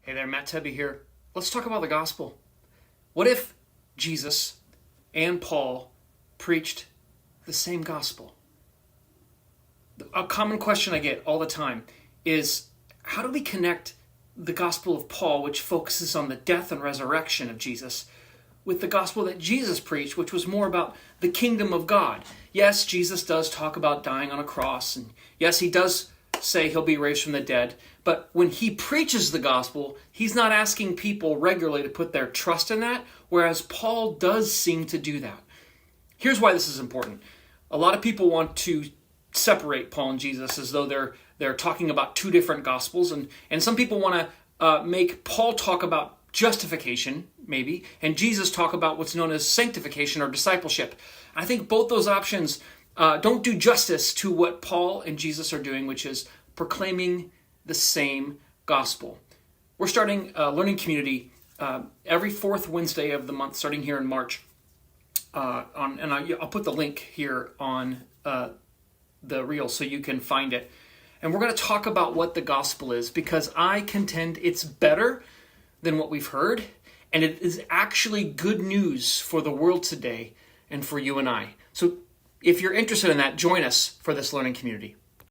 Hey there, Matt Tebby here. Let's talk about the gospel. What if Jesus and Paul preached the same gospel? A common question I get all the time is, how do we connect the gospel of Paul, which focuses on the death and resurrection of Jesus, with the gospel that Jesus preached, which was more about the kingdom of God? Yes, Jesus does talk about dying on a cross, and yes, he does say he'll be raised from the dead, but when he preaches the gospel, he's not asking people regularly to put their trust in that, whereas Paul does seem to do that. Here's why this is important. A lot of people want to separate Paul and Jesus as though they're talking about two different gospels, and some people want to make Paul talk about justification, maybe, and Jesus talk about what's known as sanctification or discipleship. I think both those options don't do justice to what Paul and Jesus are doing, which is proclaiming the same gospel. We're starting a learning community every fourth Wednesday of the month, starting here in March. I'll put the link here on the reel so you can find it. And we're going to talk about what the gospel is, because I contend it's better than what we've heard, and it is actually good news for the world today and for you and I. So if you're interested in that, join us for this learning community.